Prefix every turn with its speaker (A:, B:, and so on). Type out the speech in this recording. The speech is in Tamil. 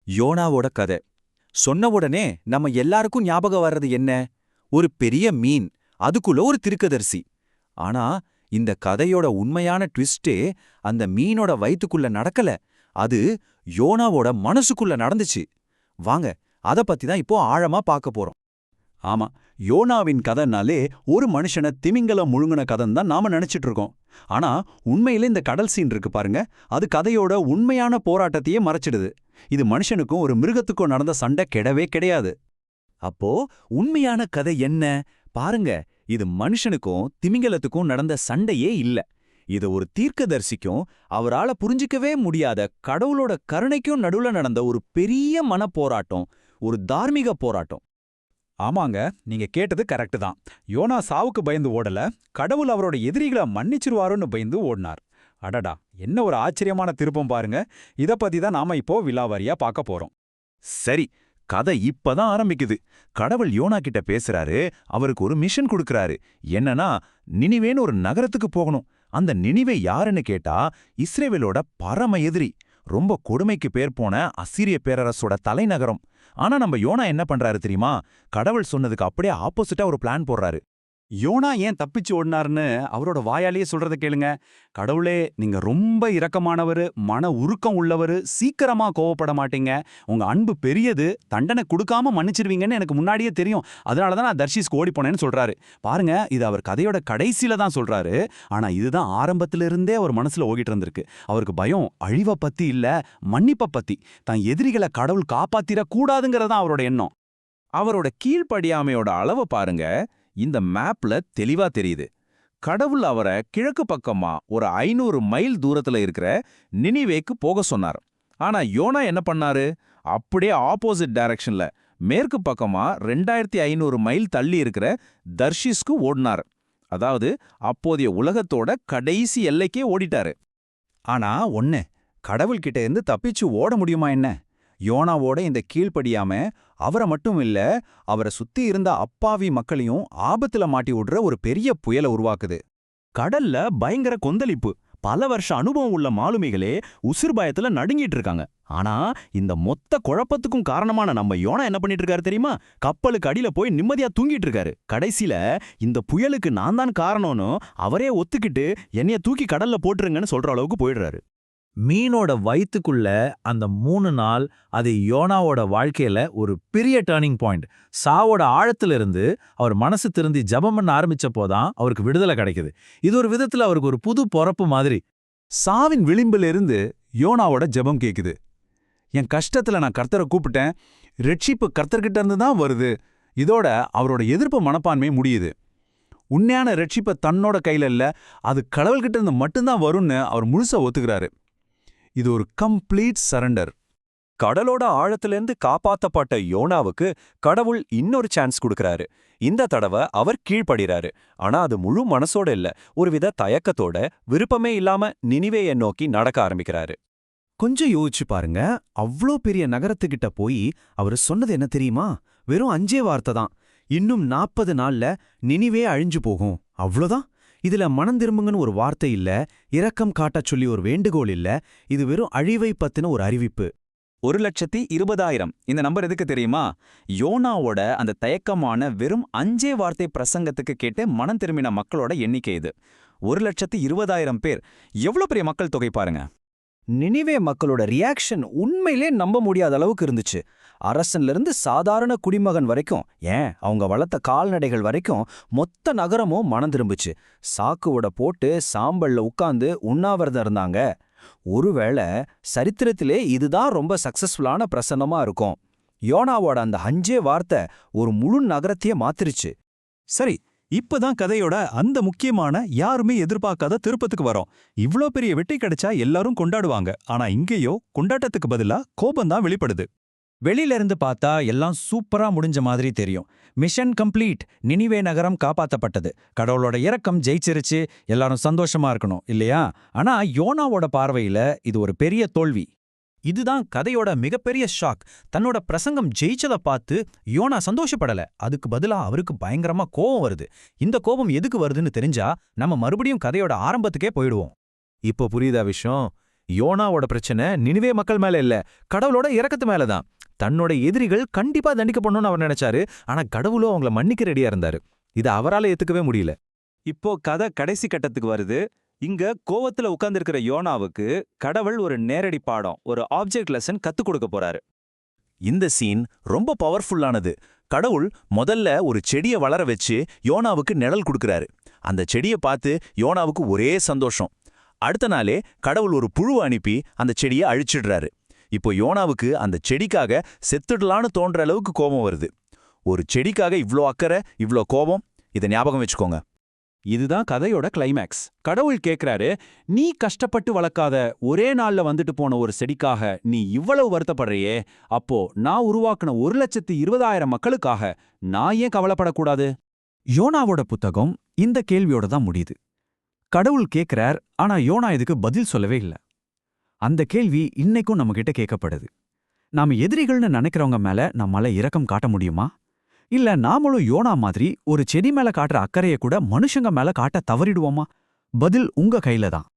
A: யோனாவோட கதை சொன்ன உடனே நம்ம எல்லாருக்கும் ஞாபகம் வர்றது என்ன? ஒரு பெரிய மீன், அதுக்குள்ள ஒரு திருக்கதரிசி. ஆனா இந்த கதையோட உண்மையான ட்விஸ்டே அந்த மீனோட வயித்துக்குள்ள நடக்கல, அது யோனாவோட மனசுக்குள்ள நடந்துச்சு. வாங்க, அத பத்தி தான் இப்போ ஆழமா பார்க்க போறோம்.
B: ஆமா, யோனாவின் கதைனாலே ஒரு மனுஷனை திமிங்கலம் முழுங்கின கதைன்னு தான் நாம நினைச்சிட்டு இருக்கோம். ஆனா உண்மையில இந்த கடல் சீன் இருக்கு பாருங்க, அது கதையோட உண்மையான போராட்டத்தையே மறைச்சிடுது. இது மனுஷனுக்கும் ஒரு மிருகத்துக்கும் நடந்த சண்டை கிடையாது.
A: அப்போ உண்மையான கதை என்ன? பாருங்க, இது மனுஷனுக்கும் திமிங்கலத்துக்கும் நடந்த சண்டையே இல்ல. இது ஒரு தீர்க்கதரிசிக்கும் அவரால புரிஞ்சிக்கவே முடியாத கடவுளோட கருணைக்கும் நடுவுல நடந்த ஒரு பெரிய மனப்போராட்டம், ஒரு தார்மீக போராட்டம்.
B: ஆமாங்க, நீங்க கேட்டது கரெக்ட் தான். யோனா சாவுக்கு பயந்து ஓடல, கடவுள் அவரோட எதிரிகளை மன்னிச்சிருவாருன்னு பயந்து ஓடினார். அடடா, என்ன ஒரு ஆச்சரியமான திருப்பம் பாருங்க. இத பத்தி தான் நாம இப்போ விலாவாரியா பார்க்க போறோம்.
A: சரி, கதை இப்பதான் ஆரம்பிக்குது. கடவுள் யோனா கிட்ட பேசுறாரு, அவருக்கு ஒரு மிஷன் கொடுக்கறாரு. என்னன்னா, நினிவேன்னு ஒரு நகரத்துக்கு போகணும். அந்த நினிவே யாருன்னு கேட்டா, இஸ்ரேவேலோட பரம எதிரி, ரொம்ப கொடுமைக்கு பேர் போன அசீரிய பேரரசோட தலைநகரம். ஆனா நம்ம யோனா என்ன பண்றாரு தெரியுமா? கடவுள் சொன்னதுக்கு அப்படியே ஆப்போசிட்டா ஒரு பிளான் போடுறாரு.
B: யோனா ஏன் தப்பிச்சு ஓடினாருன்னு அவரோட வாயாலேயே சொல்றத கேளுங்க. கடவுளே, நீங்க ரொம்ப இரக்கமானவரு, மன உருக்கம் உள்ளவரு, சீக்கிரமா கோவப்பட மாட்டீங்க, உங்க அன்பு பெரியது, தண்டனை கொடுக்காம மன்னிச்சிருவீங்கன்னு எனக்கு முன்னாடியே தெரியும், அதனாலதான் நான் தர்ஷீஸ்க்கு ஓடி போனேன்னு சொல்றாரு. பாருங்க, இது அவர் கதையோட கடைசியில தான் சொல்றாரு. ஆனா இதுதான் ஆரம்பத்துல இருந்தே அவர் மனசுல ஓடிட்டு இருந்திருக்கு. அவருக்கு பயம் அழிவை பத்தி இல்ல, மன்னிப்பை பத்தி. தான் எதிரிகளை கடவுள் காப்பாத்திர கூடாதுங்கிறதான் அவரோட எண்ணம்.
A: அவரோட கீழ்ப்படியாமையோட அளவை பாருங்க, இந்த மேப்ல தெளிவா தெரியுது. கடவுள் அவரை கிழக்கு பக்கமா ஒரு 500 மைல் தூரத்துல இருக்கிற நினிவேக்கு போக சொன்னார். ஆனா யோனா என்ன பண்ணாரு? அப்படியே ஆப்போசிட் டைரக்ஷன்ல மேற்கு பக்கமா 2500 மைல் தள்ளி இருக்கிற தர்ஷீஸ்க்கு ஓடினார். அதாவது அப்போதைய உலகத்தோட கடைசி எல்லைக்கே ஓடிட்டாரு.
B: ஆனா ஒண்ணு, கடவுள்கிட்ட இருந்து தப்பிச்சு ஓட முடியுமா என்ன? யோனாவோட இந்த கீழ்ப்படியாம அவரை மட்டும் இல்ல, அவரை சுத்தி இருந்த அப்பாவி மக்களையும் ஆபத்துல மாட்டி விடுற ஒரு பெரிய புயலை உருவாக்குது.
C: கடல்ல பயங்கர கொந்தளிப்பு. பல வருஷ அனுபவம் உள்ள மாலுமிகளே உசிர் பயத்துல நடுங்கிட்டு இருக்காங்க. ஆனா இந்த மொத்த குழப்பத்துக்கும் காரணமான நம்ம யோனா என்ன பண்ணிட்டு இருக்காரு தெரியுமா? கப்பலுக்கு அடியில போய் நிம்மதியா தூங்கிட்டு இருக்காரு. கடைசியில இந்த புயலுக்கு நான் தான் காரணம்னு அவரே ஒத்துக்கிட்டு என்னைய தூக்கி கடல்ல போட்டுருங்கன்னு சொல்ற அளவுக்கு போயிடுறாரு.
D: மீனோட வயித்துக்குள்ள அந்த 3 நாள், அது யோனாவோட வாழ்க்கையில ஒரு பெரிய டர்னிங் பாயிண்ட். சாவோட ஆழத்திலிருந்து அவர் மனசு திருந்தி ஜபம் பண்ண ஆரம்பிச்சப்போதான் அவருக்கு விடுதலை கிடைக்குது. இது ஒரு விதத்துல அவருக்கு ஒரு புது பொறப்பு மாதிரி.
B: சாவின் விளிம்பிலிருந்து யோனாவோட ஜெபம் கேக்குது. என் கஷ்டத்துல நான் கர்த்தரை கூப்பிட்டேன், ரட்சிப்பு கர்த்தர்கிட்ட இருந்து தான் வருது. இதோட அவரோட எதிர்ப்பு மனப்பான்மை முடியுது. உண்மையான ரட்சிப்பை தன்னோட கையில இல்ல, அது கடவுள்கிட்ட இருந்து மட்டும்தான் வரும்னு அவர் முழுசா ஒத்துக்கிறாரு. இது ஒரு கம்ப்ளீட் சரண்டர்.
E: கடலோட ஆழத்திலிருந்து காப்பாத்தப்பட்ட யோனாவுக்கு கடவுள் இன்னொரு சான்ஸ் கொடுக்கறாரு. இந்த தடவை அவர் கீழ்ப்படிறாரு. ஆனா அது முழு மனசோட இல்ல, ஒருவித தயக்கத்தோட, விருப்பமே இல்லாம நினிவேயை நோக்கி நடக்க ஆரம்பிக்கிறாரு.
A: கொஞ்சம் யோசிச்சு பாருங்க, அவ்ளோ பெரிய நகரத்துக்கிட்ட போய் அவரு சொன்னது என்ன தெரியுமா? வெறும் 5 வார்த்தை தான். இன்னும் 40 நாள்ல நினிவே அழிஞ்சு போகும், அவ்ளோதான். இதுல மனம் திரும்புங்கன்னு ஒரு வார்த்தை இல்ல, இரக்கம் காட்டச் சொல்லி ஒரு வேண்டுகோள் இல்ல. இது வெறும் அழிவை பத்தின ஒரு அறிவிப்பு.
E: 1,20,000 இந்த நம்பர் எதுக்கு தெரியுமா? யோனாவோட அந்த தயக்கமான வெறும் 5 வார்த்தை பிரசங்கத்துக்கு கேட்டு மனம் திரும்பின மக்களோட எண்ணிக்கை இது. 1,20,000 பேர். எவ்வளவு பெரிய மக்கள் தொகை பாருங்க.
F: நினிவே மக்களோட ரியாக்ஷன் உண்மையிலே நம்ப முடியாத அளவுக்கு இருந்துச்சு. அரசன்ல இருந்து சாதாரண குடிமகன் வரைக்கும், ஏன் அவங்க வளர்த்த கால்நடைகள் வரைக்கும் மொத்த நகரமும் மனம் திரும்புச்சு. சாக்குவோட போட்டு சாம்பல்ல உட்கார்ந்து உண்ணாவிரதம் இருந்தாங்க. ஒருவேளை சரித்திரத்திலே இதுதான் ரொம்ப சக்சஸ்ஃபுல்லான பிரசன்னமா இருக்கும். யோனாவோட அந்த 5 வார்த்தை ஒரு முழு நகரத்தையே மாத்திருச்சு.
B: சரி, இப்பதான் கதையோட அந்த முக்கியமான யாருமே எதிர்பார்க்காத திருப்பத்துக்கு வரோம். இவ்ளோ பெரிய வெற்றி கிடைச்சா எல்லாரும் கொண்டாடுவாங்க. ஆனா இங்கேயோ கொண்டாட்டத்துக்கு பதிலா கோபம்தான் வெளிப்படுது.
F: வெளியில இருந்து பார்த்தா எல்லாம் சூப்பரா முடிஞ்ச மாதிரி தெரியும். மிஷன் கம்ப்ளீட், நினிவே நகரம் காப்பாத்தப்பட்டது, கடவுளோட இரக்கம் ஜெயிச்சிருச்சு, எல்லாரும் சந்தோஷமா இருக்கணும் இல்லையா? ஆனா யோனாவோட பார்வையில இது ஒரு பெரிய தோல்வி.
D: இதுதான் கதையோட மிகப்பெரிய ஷாக். தன்னோட பிரசங்கம் ஜெயிச்சத பார்த்து யோனா சந்தோஷப்படல. அதுக்கு பதிலா அவருக்கு பயங்கரமா கோபம் வருது. இந்த கோபம் எதுக்கு வருதுன்னு தெரிஞ்சா நம்ம மறுபடியும் கதையோட ஆரம்பத்துக்கே போயிடுவோம்.
A: இப்போ புரியுதா விஷயம்?
G: யோனாவோட பிரச்சனை நினிவே மக்கள் மேல இல்ல, கடவுளோட இரக்கத்து மேலதான். தன்னோட எதிரிகள் கண்டிப்பா தண்டிக்கப்படணும்னு அவர் நினைச்சாரு, ஆனா கடவுளும் அவங்கள மன்னிக்க ரெடியா இருந்தாரு. இதை அவரால ஏத்துக்கவே முடியல.
B: இப்போ கதை கடைசி கட்டத்துக்கு வருது. இங்க கோவத்துல உட்கார்ந்திருக்கிற யோனாவுக்கு கடவுள் ஒரு நேரடி பாடம், ஒரு ஆப்ஜெக்ட் லெசன் கத்துக் கொடுக்க போறாரு.
A: இந்த சீன் ரொம்ப பவர்ஃபுல்லானது. கடவுள் முதல்ல ஒரு செடியை வளர வச்சு யோனாவுக்கு நிழல் கொடுக்கறாரு. அந்த செடியை பார்த்து யோனாவுக்கு ஒரே சந்தோஷம். அடுத்த நாளே கடவுள் ஒரு புழுவை அனுப்பி அந்த செடியை அழிச்சிடுறாரு. இப்போ யோனாவுக்கு அந்த செடிக்காக செத்துடலான்னு தோன்ற அளவுக்கு கோபம் வருது. ஒரு செடிக்காக இவ்ளோ அக்கறை, இவ்ளோ கோபம், இதை ஞாபகம் வச்சுக்கோங்க.
B: இதுதான் கதையோட கிளைமேக்ஸ். கடவுள் கேக்குறாரு, நீ கஷ்டப்பட்டு வளர்க்காத ஒரே நாள்ல வந்துட்டு போன ஒரு செடிக்காக நீ இவ்வளவு வருத்தப்படுறியே, அப்போ நான் உருவாக்குன 1,20,000 மக்களுக்காக நான் ஏன் கவலைப்படக்கூடாது?
H: யோனாவோட புத்தகம் இந்த கேள்வியோட தான் முடியுது. கடவுள் கேக்குறார், ஆனா யோனா இதுக்கு பதில் சொல்லவே இல்ல. அந்த கேள்வி இன்னைக்கும் நம்மகிட்ட கேட்கப்படுது. நாம எதிரிகள்னு நினைக்கிறவங்க மேல நம்மால இரக்கம் காட்ட முடியுமா? இல்ல நாமளும் யோனா மாதிரி ஒரு செடி மேல காட்டுற அக்கறைய கூட மனுஷங்க மேல காட்ட தவறிடுவோமா? பதில் உங்க கையில தான்.